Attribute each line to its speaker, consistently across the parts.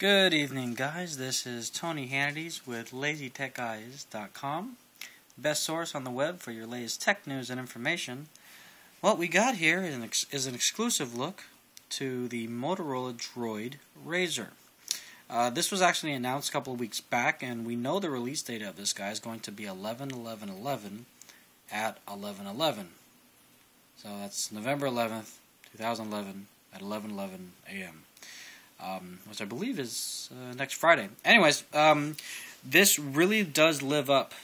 Speaker 1: Good evening, guys. This is Tony Hannity's with LazyTechGuys.com, best source on the web for your latest tech news and information. What we got here is an exclusive look to the Motorola Droid RAZR. This was actually announced a couple of weeks back, and we know the release date of this guy is going to be 11/11/11 at 11/11. So that's November 11th, 2011 at 11:11 a.m. Which I believe is next Friday. Anyways, this really does live up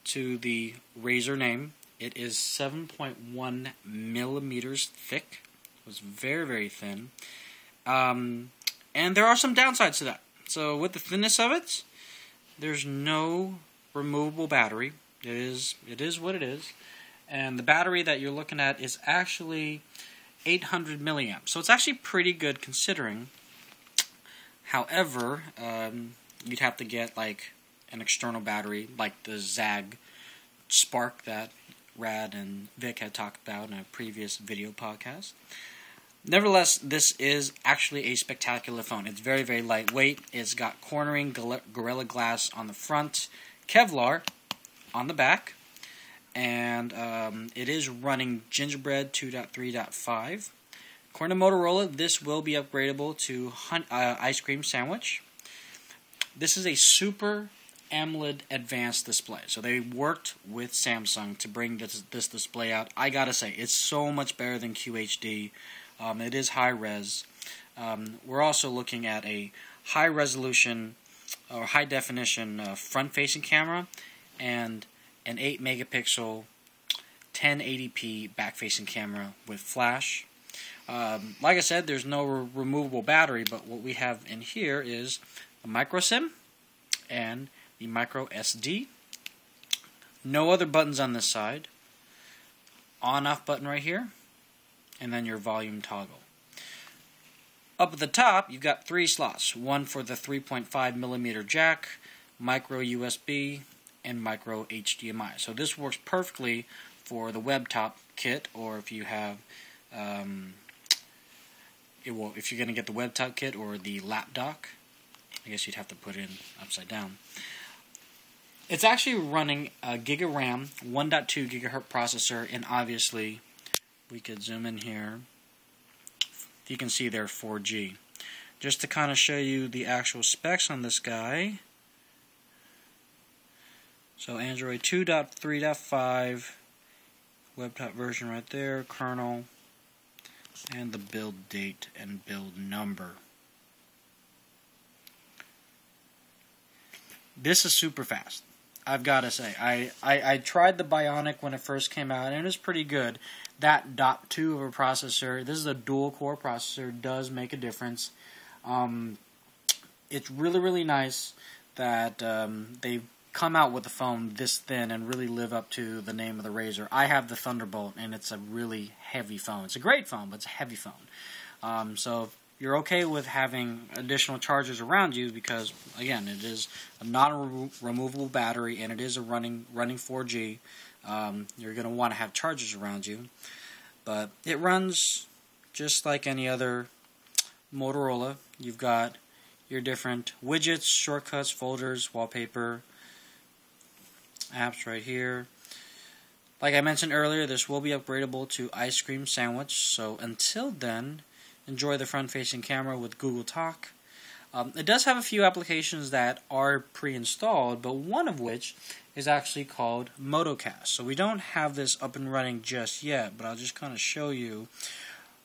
Speaker 1: to the RAZR name. It is 7.1 millimeters thick. It was very, very thin. And there are some downsides to that. So with the thinness of it, there's no removable battery. It is what it is. And the battery that you're looking at is actually 800 milliamps. So it's actually pretty good considering. However, you'd have to get like an external battery, like the ZAG Spark that Rad and Vic had talked about in a previous video podcast. Nevertheless, this is actually a spectacular phone. It's very, very lightweight. It's got cornering Gorilla Glass on the front, Kevlar on the back, and it is running Gingerbread 2.3.5. According to Motorola, this will be upgradable to Ice Cream Sandwich. This is a Super AMOLED advanced display. So they worked with Samsung to bring this display out. I gotta say, it's so much better than QHD. It is high res. We're also looking at a high resolution or high definition front-facing camera and an 8 megapixel 1080p back-facing camera with flash. Like I said, there's no removable battery, but what we have in here is a micro SIM and the micro SD. No other buttons on this side. On-off button right here, and then your volume toggle. Up at the top, you've got 3 slots. One for the 3.5 millimeter jack, micro USB, and micro HDMI. So this works perfectly for the web top kit, or if you have if you're going to get the web top kit or the lap dock, I guess you'd have to put it in upside down. It's actually running a Giga RAM, 1.2 gigahertz processor, and obviously, we could zoom in here. You can see there 4G. Just to kind of show you the actual specs on this guy. So Android 2.3.5, web top version right there, kernel, and the build date and build number. This is super fast, I've got to say. I tried the Bionic when it first came out, and it was pretty good. That .2 of a processor, this is a dual-core processor, does make a difference. It's really, really nice that they've come out with a phone this thin and really live up to the name of the RAZR. I have the Thunderbolt, and it's a really heavy phone. It's a great phone, but it's a heavy phone. So if you're okay with having additional chargers around you, because, again, it is a non-removable battery, and it is a running 4G, you're going to want to have chargers around you. But it runs just like any other Motorola. You've got your different widgets, shortcuts, folders, wallpaper, apps right here. Like I mentioned earlier, this will be upgradable to Ice Cream Sandwich. So until then, enjoy the front-facing camera with Google Talk. It does have a few applications that are pre-installed, but one of which is actually called Motocast. So we don't have this up and running just yet, but I'll just kind of show you.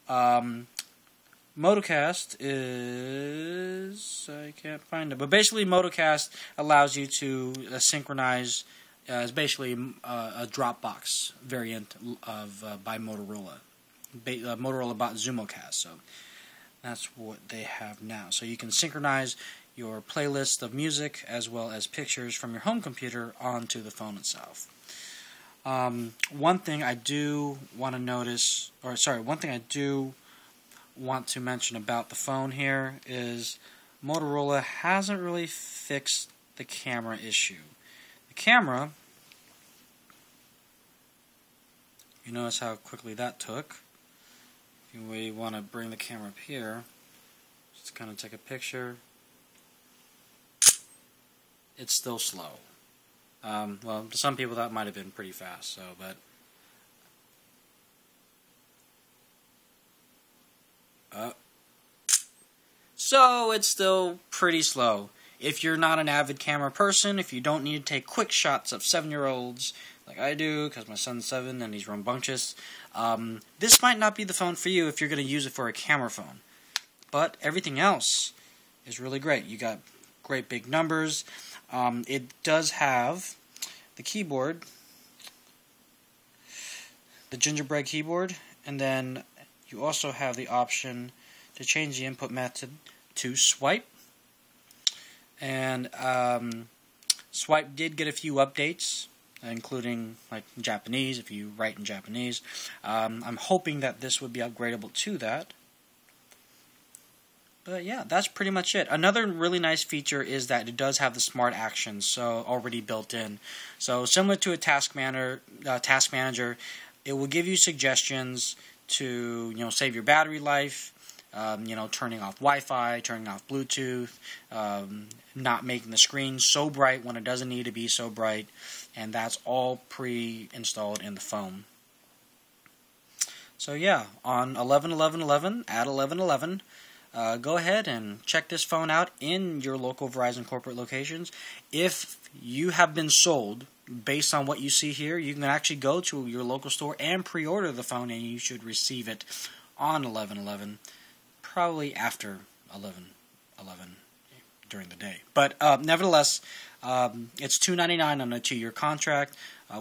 Speaker 1: Motocast is... I can't find it. But basically, Motocast allows you to synchronize. It's basically a Dropbox variant of by Motorola. Motorola bought ZoomoCast, so that's what they have now. So you can synchronize your playlist of music as well as pictures from your home computer onto the phone itself. One thing I do want to mention about the phone here is Motorola hasn't really fixed the camera issue. The camera, you notice how quickly that took. If we want to bring the camera up here, just kind of take a picture, it's still slow. Well, to some people that might have been pretty fast. So it's still pretty slow. If you're not an avid camera person, if you don't need to take quick shots of 7-year-olds like I do, because my son's 7 and he's rambunctious, this might not be the phone for you if you're going to use it for a camera phone. But everything else is really great. You got great big numbers. It does have the keyboard, the gingerbread keyboard, and then you also have the option to change the input method to swipe. And swipe did get a few updates, including like Japanese, if you write in Japanese. I'm hoping that this would be upgradable to that. But yeah, that's pretty much it. Another really nice feature is that it does have the smart actions, so already built in. So similar to a task manager, it will give you suggestions to save your battery life. Turning off Wi-Fi, turning off Bluetooth, not making the screen so bright when it doesn't need to be so bright, and that's all pre-installed in the phone. So yeah, on 11/11/11 at 11/11, go ahead and check this phone out in your local Verizon corporate locations. If you have been sold based on what you see here, you can actually go to your local store and pre-order the phone, and you should receive it on 11/11. Probably after 11/11 during the day. But nevertheless, it's $299 on a 2-year contract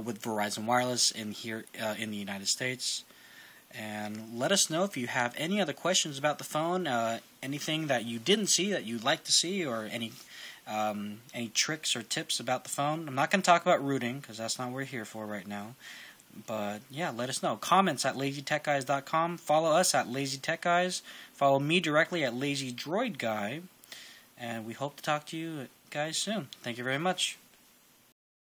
Speaker 1: with Verizon Wireless in the United States. And let us know if you have any other questions about the phone, anything that you didn't see that you'd like to see, or any tricks or tips about the phone. I'm not going to talk about rooting because that's not what we're here for right now. But yeah, let us know. Comments at LazyTechGuys.com. Follow us at LazyTechGuys. Follow me directly at LazyDroidGuy. And we hope to talk to you guys soon. Thank you very much.